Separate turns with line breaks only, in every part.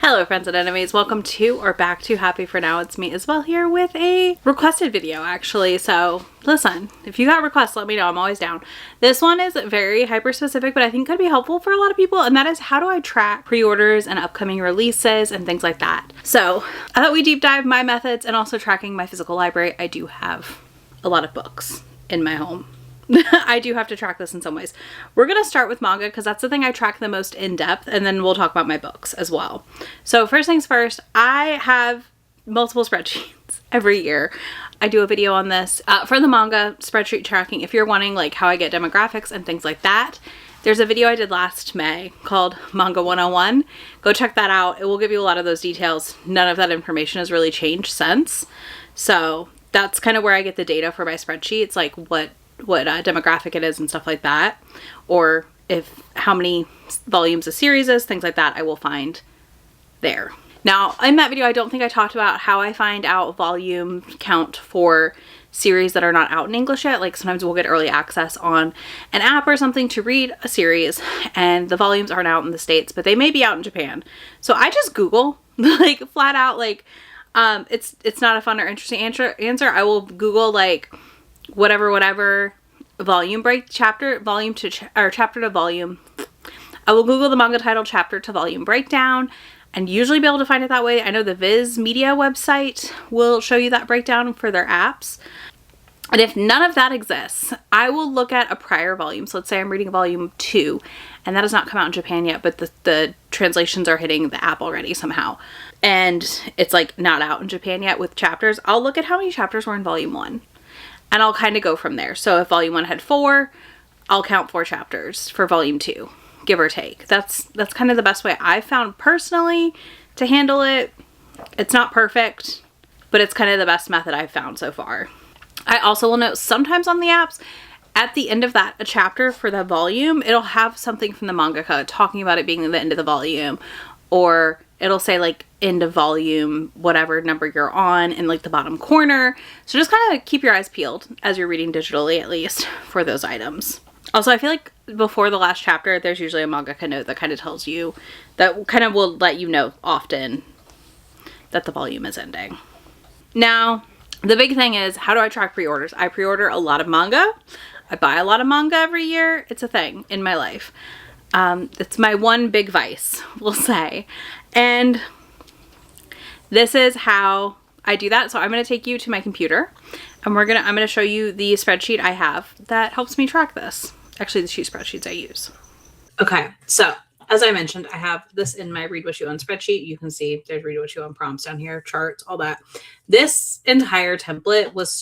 Hello friends and enemies, welcome to or back to Happy For Now. It's me Isabel here with a requested video actually. So listen, if you got requests, let me know. I'm always down. This one is very hyper specific, but I think could be helpful for a lot of people, and that is how do I track pre-orders and upcoming releases and things like that. So I thought we'd deep dive my methods and also tracking my physical library. I do have a lot of books in my home. I do have to track this in some ways. We're going to start with manga because that's the thing I track the most in depth, and then we'll talk about my books as well. So first things first, I have multiple spreadsheets every year. I do a video on this for the manga spreadsheet tracking. If you're wanting like how I get demographics and things like that, there's a video I did last May called Manga 101. Go check that out. It will give you a lot of those details. None of that information has really changed since. So that's kind of where I get the data for my spreadsheets, like what demographic it is and stuff like that, or if how many volumes a series is, things like that, I will find there. Now in that video I don't think I talked about how I find out volume count for series that are not out in English yet. Like sometimes we'll get early access on an app or something to read a series and the volumes aren't out in the States, but they may be out in Japan. So I just Google like flat out, like it's not a fun or interesting answer. I will Google like whatever volume break, chapter to volume. I will Google the manga title, chapter to volume breakdown, and usually be able to find it that way. I know the Viz Media website will show you that breakdown for their apps. And if none of that exists, I will look at a prior volume. So let's say I'm reading volume 2 and that has not come out in Japan yet, but the translations are hitting the app already somehow. And it's like not out in Japan yet with chapters. I'll look at how many chapters were in volume 1. And I'll kind of go from there. So if volume 1 had 4, I'll count 4 chapters for volume 2, give or take. That's kind of the best way I've found personally to handle it. It's not perfect, but it's kind of the best method I've found so far. I also will note sometimes on the apps, at the end of that, a chapter for the volume, it'll have something from the mangaka talking about it being the end of the volume, or it'll say like end of volume, whatever number you're on in like the bottom corner. So just kind of keep your eyes peeled as you're reading digitally, at least for those items. Also, I feel like before the last chapter, there's usually a mangaka note that kind of tells you, that kind of will let you know often that the volume is ending. Now, the big thing is, how do I track pre-orders? I pre-order a lot of manga. I buy a lot of manga every year. It's a thing in my life. It's my one big vice, we'll say. And this is how I do that. So I'm going to take you to my computer and I'm going to show you the spreadsheet I have that helps me track this. Actually, the 2 spreadsheets I use. Okay. So as I mentioned, I have this in my Read What You Own spreadsheet. You can see there's Read What You Own prompts down here, charts, all that. This entire template was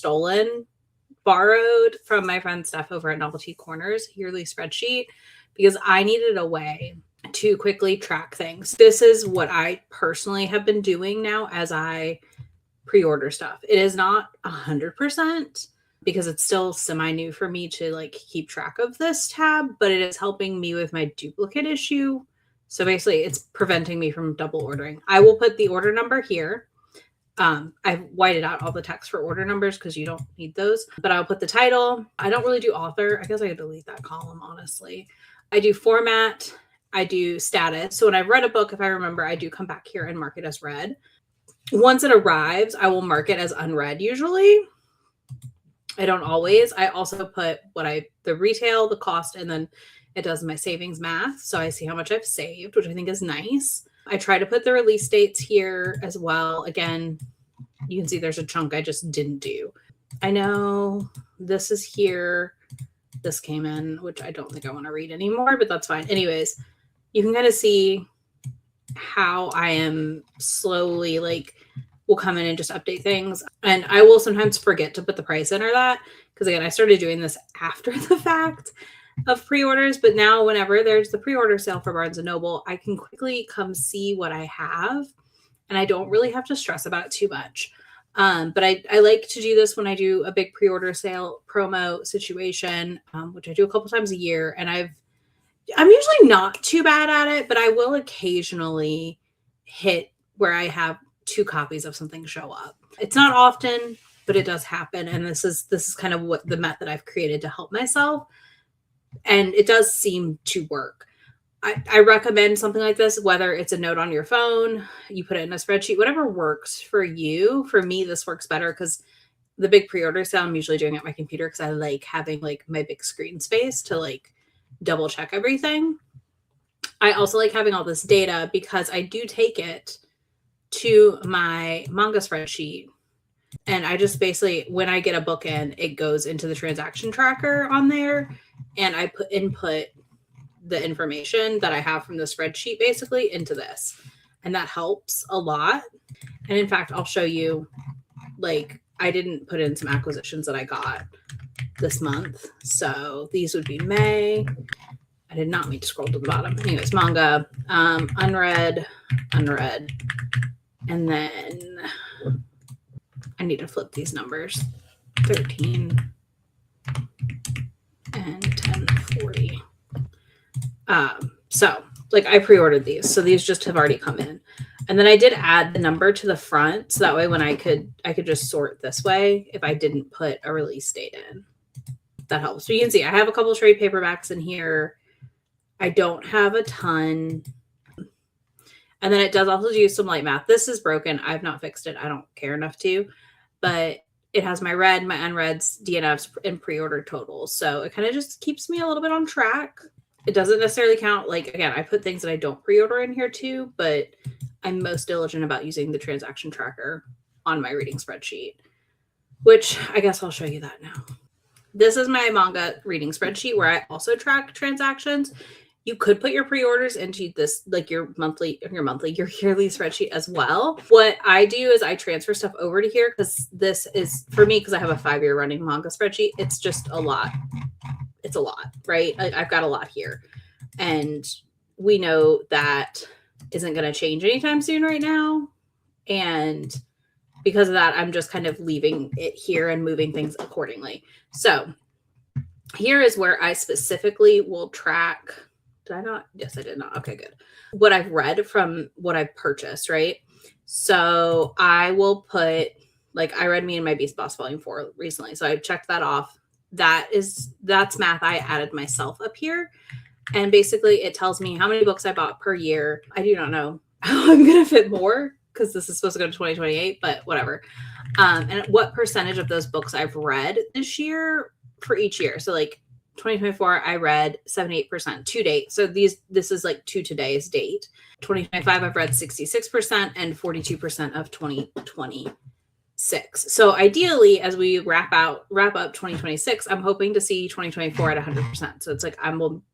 borrowed from my friend Steph over at Novelty Corner's yearly spreadsheet, because I needed a way to quickly track things. This is what I personally have been doing now as I pre-order stuff. It is not 100% because it's still semi-new for me to like keep track of this tab, but it is helping me with my duplicate issue. So basically it's preventing me from double ordering. I will put the order number here. I've whited out all the text for order numbers because you don't need those, but I'll put the title. I don't really do author. I guess I could delete that column, honestly. I do format, I do status. So when I've read a book, if I remember, I do come back here and mark it as read. Once it arrives, I will mark it as unread usually. I don't always. I also put the retail, the cost, and then it does my savings math. So I see how much I've saved, which I think is nice. I try to put the release dates here as well. Again, you can see there's a chunk I just didn't do. I know this is here. This came in, which I don't think I want to read anymore, but that's fine. Anyways, you can kind of see how I am slowly will come in and just update things. And I will sometimes forget to put the price in or that, because again, I started doing this after the fact of pre-orders, but now whenever there's the pre-order sale for Barnes & Noble, I can quickly come see what I have and I don't really have to stress about it too much. But I like to do this when I do a big pre-order sale promo situation, which I do a couple times a year. And I'm usually not too bad at it, but I will occasionally hit where I have 2 copies of something show up. It's not often, but it does happen. And this is kind of what the method I've created to help myself. And it does seem to work. I recommend something like this, whether it's a note on your phone, you put it in a spreadsheet, whatever works for you. For me, this works better because the big pre-order sale I'm usually doing at my computer because I like having like my big screen space to like double check everything. I also like having all this data because I do take it to my manga spreadsheet. And I just basically, when I get a book in, it goes into the transaction tracker on there. And I input the information that I have from the spreadsheet basically into this. And that helps a lot. And in fact, I'll show you, like, I didn't put in some acquisitions that I got this month. So these would be May. I did not mean to scroll to the bottom. Anyways, manga, unread, and then I need to flip these numbers. 13 and 1040. So like I pre-ordered these. So these just have already come in. And then I did add the number to the front. So that way when I could just sort this way if I didn't put a release date in. That helps. So you can see I have a couple trade paperbacks in here. I don't have a ton. And then it does also do some light math. This is broken. I've not fixed it. I don't care enough to. But it has my read, my unreads, DNFs, and pre-order totals. So it kind of just keeps me a little bit on track. It doesn't necessarily count. Like, again, I put things that I don't pre-order in here too, but I'm most diligent about using the transaction tracker on my reading spreadsheet, which I guess I'll show you that now. This is my manga reading spreadsheet where I also track transactions. You could put your pre-orders into this, like your yearly spreadsheet as well. What I do is I transfer stuff over to here because this is, for me, because I have a 5-year running manga spreadsheet, it's just a lot. It's a lot, right? I've got a lot here. And we know that isn't going to change anytime soon right now. And because of that, I'm just kind of leaving it here and moving things accordingly. So here is where I specifically will track. Did I not? Yes, I did not. Okay, good. What I've read from what I've purchased, right? So I will put, like, I read Me and My Beast Boss Volume 4 recently. So I checked that off. That's math I added myself up here. And basically it tells me how many books I bought per year. I do not know how I'm going to fit more because this is supposed to go to 2028, but whatever. And what percentage of those books I've read this year for each year. So like 2024, I read 78% to date. So this is like to today's date. 2025, I've read 66% and 42% of 2026. So ideally, as we wrap up 2026, I'm hoping to see 2024 at 100%. So it's like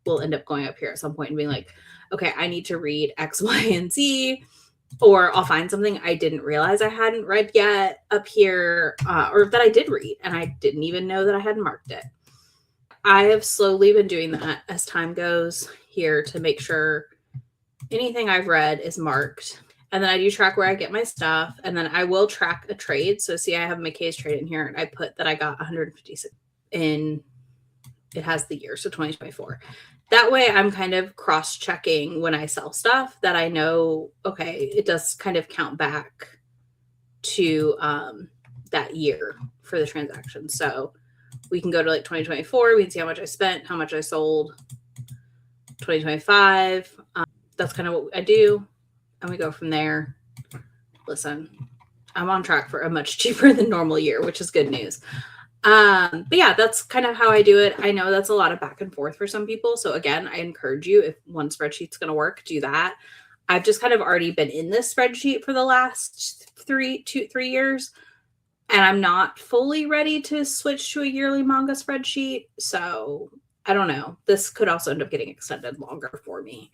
we'll end up going up here at some point and being like, okay, I need to read X, Y, and Z, or I'll find something I didn't realize I hadn't read yet up here, or that I did read and I didn't even know that I hadn't marked it. I have slowly been doing that as time goes here to make sure anything I've read is marked. And then I do track where I get my stuff. And then I will track a trade. So see, I have McKay's trade in here and I put that I got 156 in, it has the year. So 2024. That way I'm kind of cross-checking when I sell stuff that I know, okay, it does kind of count back to that year for the transaction. So we can go to like 2024. We can see how much I spent, how much I sold. 2025. That's kind of what I do. And we go from there. Listen, I'm on track for a much cheaper than normal year, which is good news. But yeah, that's kind of how I do it. I know that's a lot of back and forth for some people. So again, I encourage you, if one spreadsheet's going to work, do that. I've just kind of already been in this spreadsheet for the last 3 years. And I'm not fully ready to switch to a yearly manga spreadsheet. So I don't know. This could also end up getting extended longer for me.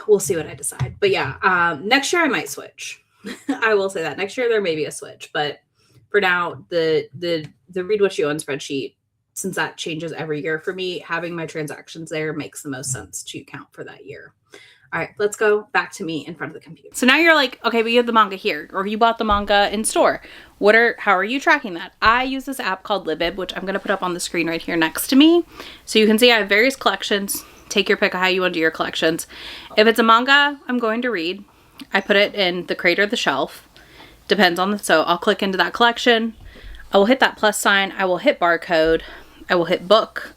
We'll see what I decide. But yeah, next year I might switch. I will say that. Next year there may be a switch. But for now, the Read What You Own spreadsheet, since that changes every year for me, having my transactions there makes the most sense to count for that year. All right, let's go back to me in front of the computer. So now you're like, okay, but you have the manga here, or you bought the manga in store. How are you tracking that? I use this app called Libib, which I'm going to put up on the screen right here next to me. So you can see I have various collections. Take your pick of how you want to do your collections. If it's a manga I'm going to read, I put it in the crate or the shelf. Depends on so I'll click into that collection. I will hit that plus sign. I will hit barcode. I will hit book.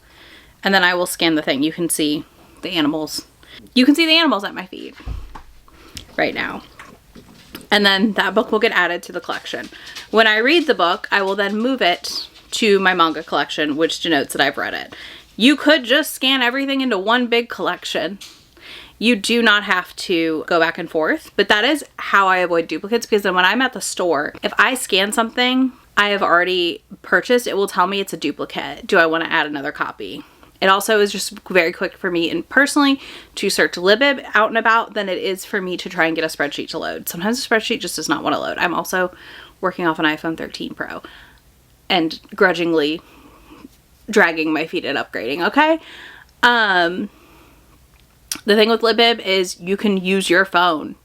And then I will scan the thing. You can see the animals. You can see the animals at my feet right now. And then that book will get added to the collection. When I read the book, I will then move it to my manga collection, which denotes that I've read it. You could just scan everything into one big collection. You do not have to go back and forth, but that is how I avoid duplicates, because then when I'm at the store, if I scan something I have already purchased, it will tell me it's a duplicate. Do I want to add another copy? It also is just very quick for me and personally to search Libib out and about than it is for me to try and get a spreadsheet to load. Sometimes a spreadsheet just does not want to load. I'm also working off an iPhone 13 Pro and grudgingly dragging my feet at upgrading, okay? The thing with Libib is you can use your phone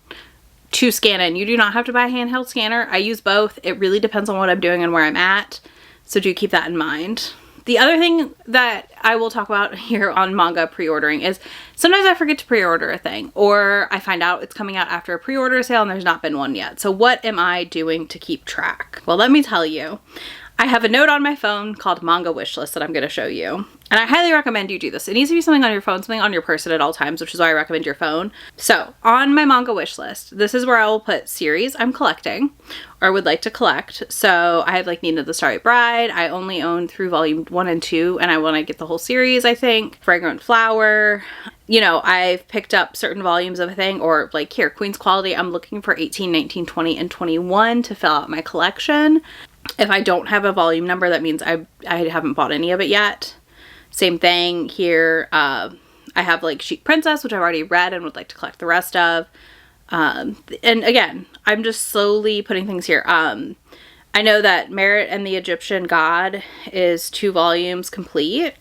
to scan in. You do not have to buy a handheld scanner. I use both. It really depends on what I'm doing and where I'm at. So do keep that in mind. The other thing that I will talk about here on manga pre-ordering is sometimes I forget to pre-order a thing, or I find out it's coming out after a pre-order sale and there's not been one yet. So what am I doing to keep track? Well, let me tell you. I have a note on my phone called Manga Wishlist that I'm going to show you. And I highly recommend you do this. It needs to be something on your phone, something on your person at all times, which is why I recommend your phone. So on my manga wish list, this is where I will put series I'm collecting or would like to collect. So I have like Nina the Starry Bride. I only own through volume 1 and 2 and I want to get the whole series, I think. Fragrant Flower. You know, I've picked up certain volumes of a thing, or like here, Queen's Quality. I'm looking for 18, 19, 20, and 21 to fill out my collection. If I don't have a volume number, that means I haven't bought any of it yet. Same thing here. I have like Chic Princess, which I've already read and would like to collect the rest of. And again, I'm just slowly putting things here. I know that Merit and the Egyptian God is 2 volumes complete.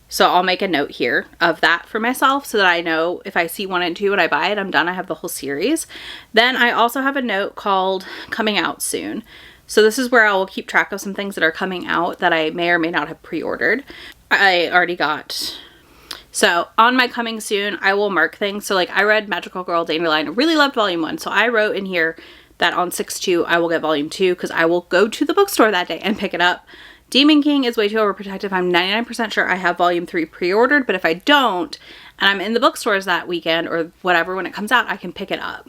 So I'll make a note here of that for myself so that I know if I see 1 and 2 and I buy it, I'm done. I have the whole series. Then I also have a note called Coming Out Soon. So this is where I will keep track of some things that are coming out that I may or may not have pre-ordered. I already got. So on my coming soon, I will mark things. So like I read Magical Girl Dandelion, really loved volume 1. So I wrote in here that on 6/2, I will get volume 2 because I will go to the bookstore that day and pick it up. Demon King is way too overprotective. I'm 99% sure I have volume 3 pre-ordered, but if I don't, and I'm in the bookstores that weekend or whatever, when it comes out, I can pick it up.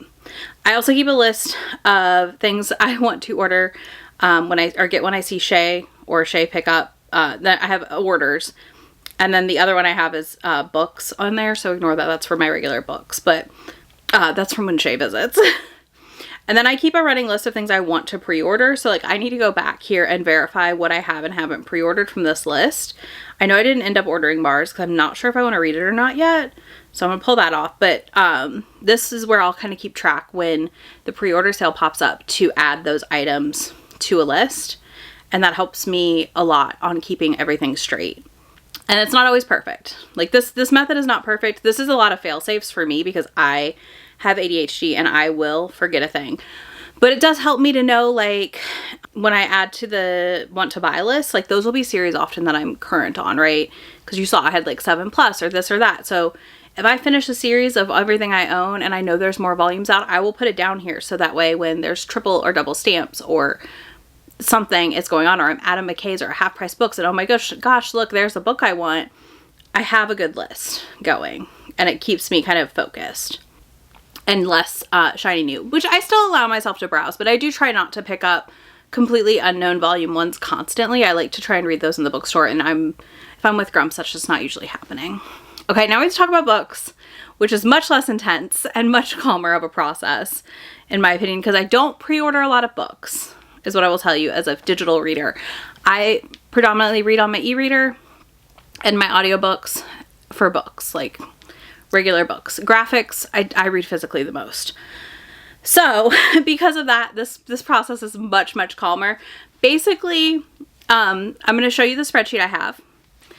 I also keep a list of things I want to order when I see Shay or Shay pick up. That I have orders. And then the other one I have is books on there, so ignore that. That's for my regular books, but that's from when Shay visits. And then I keep a running list of things I want to pre-order. So like I need to go back here and verify what I have and haven't pre-ordered from this list. I know I didn't end up ordering Mars because I'm not sure if I want to read it or not yet. So I'm going to pull that off. But this is where I'll kind of keep track when the pre-order sale pops up to add those items to a list. And that helps me a lot on keeping everything straight. And it's not always perfect. Like this method is not perfect. This is a lot of fail safes for me because I have ADHD and I will forget a thing. But it does help me to know, like, when I add to the want to buy list, like those will be series often that I'm current on, right? Because you saw I had like 7+ or this or that. So if I finish a series of everything I own and I know there's more volumes out, I will put it down here. So that way when there's triple or double stamps or something is going on, or I'm Adam McKay's or half price books and oh my gosh, look, there's a book I want. I have a good list going and it keeps me kind of focused and less shiny new, which I still allow myself to browse, but I do try not to pick up completely unknown volume 1s constantly. I like to try and read those in the bookstore, and if I'm with Grumps, that's just not usually happening. Okay, now we have to talk about books, which is much less intense and much calmer of a process, in my opinion, because I don't pre-order a lot of books, is what I will tell you as a digital reader. I predominantly read on my e-reader and my audiobooks for books, like regular books. Graphics, I read physically the most. So because of that, this process is much, much calmer. Basically, I'm going to show you the spreadsheet I have.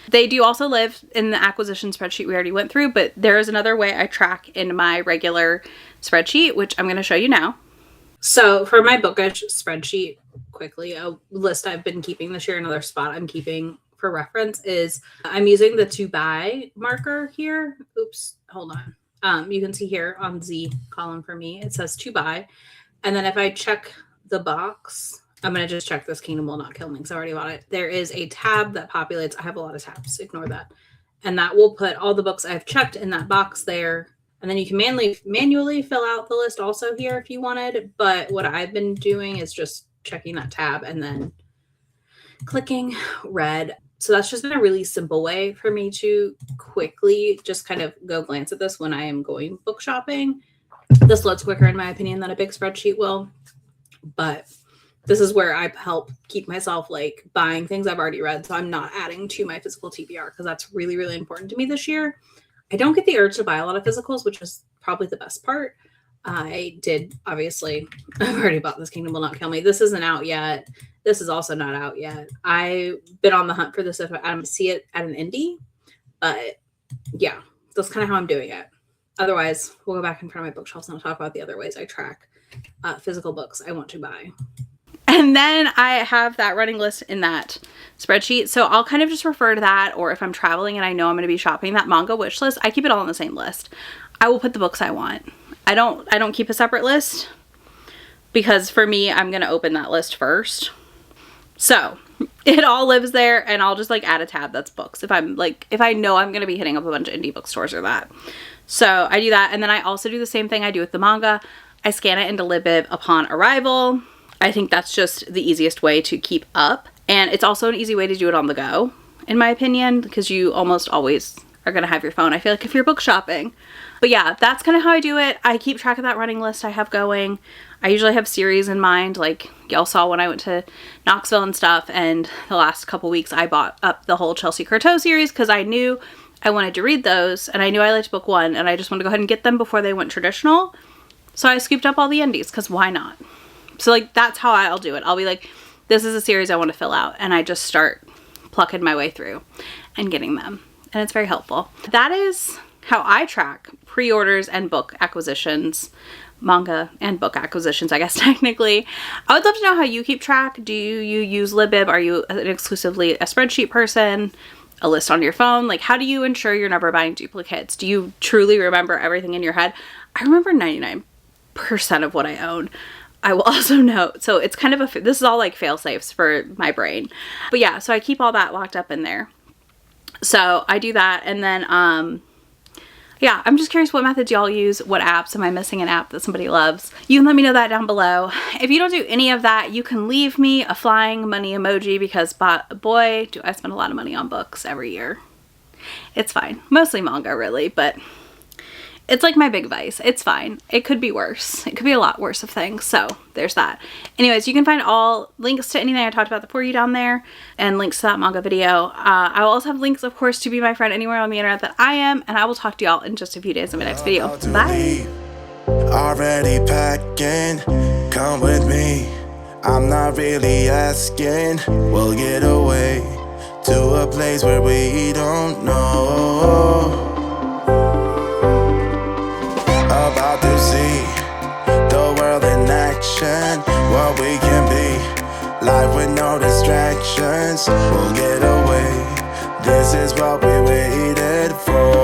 They do also live in the acquisition spreadsheet we already went through, but there is another way I track in my regular spreadsheet, which I'm going to show you now. So for my bookish spreadsheet, quickly, a list I've been keeping this year, another spot I'm keeping for reference is I'm using the to buy marker here. Oops, hold on. You can see here on Z column for me, it says to buy. And then if I check the box, I'm going to just check this Kingdom Will Not Kill Me because I already bought it. There is a tab that populates. I have a lot of tabs. Ignore that. and that will put all the books I've checked in that box there. And then you can manually fill out the list also here if you wanted. But what I've been doing is just checking that tab and then clicking read. So that's just been a really simple way for me to quickly just kind of go glance at this when I am going book shopping. This loads quicker, in my opinion, than a big spreadsheet will. But this is where I help keep myself like buying things I've already read. So I'm not adding to my physical TBR because that's really, really important to me this year. I don't get the urge to buy a lot of physicals, which is probably the best part. I did, obviously, I've already bought This Kingdom Will Not Kill Me. This isn't out yet. This is also not out yet. I've been on the hunt for this if I see it at an indie. But yeah, that's kind of how I'm doing it. Otherwise, we'll go back in front of my bookshelves and I'll talk about the other ways I track physical books I want to buy. And then I have that running list in that spreadsheet. So I'll kind of just refer to that, or if I'm traveling and I know I'm going to be shopping, that manga wish list, I keep it all on the same list. I will put the books I want. I don't keep a separate list because for me, I'm going to open that list first. So it all lives there and I'll just like add a tab that's books. If I know I'm going to be hitting up a bunch of indie bookstores or that. So I do that. And then I also do the same thing I do with the manga. I scan it into Libib upon arrival. I think that's just the easiest way to keep up. And it's also an easy way to do it on the go, in my opinion, because you almost always are going to have your phone, I feel like, if you're book shopping. But yeah, that's kind of how I do it. I keep track of that running list I have going. I usually have series in mind, like y'all saw when I went to Knoxville and stuff. And the last couple weeks I bought up the whole Chelsea Courteau series because I knew I wanted to read those. And I knew I liked book one and I just wanted to go ahead and get them before they went traditional. So I scooped up all the indies because why not? So like that's how I'll do it. I'll be like, this is a series I want to fill out. And I just start plucking my way through and getting them. And it's very helpful. That is how I track pre-orders and book acquisitions, manga and book acquisitions, I guess technically. I would love to know how you keep track. Do you use Libib? Are you exclusively a spreadsheet person? A list on your phone? Like, how do you ensure you're never buying duplicates? Do you truly remember everything in your head? I remember 99% of what I own. I will also note, so it's kind of this is all like fail safes for my brain. But yeah, so I keep all that locked up in there. So I do that. And then, yeah, I'm just curious what methods y'all use. What apps? Am I missing an app that somebody loves? You can let me know that down below. If you don't do any of that, you can leave me a flying money emoji because boy, do I spend a lot of money on books every year. It's fine. Mostly manga really, but it's like my big vice. It's fine. It could be worse. It could be a lot worse of things. So there's that. Anyways, you can find all links to anything I talked about for you down there and links to that manga video. I will also have links, of course, to Be My Friend anywhere on the internet that I am. And I will talk to y'all in just a few days in my next video. Bye.
Already packing. Come with me. I'm not really asking. We'll get away to a place where we don't know. About to see the world in action, what we can be, life with no distractions, we'll get away, this is what we waited for.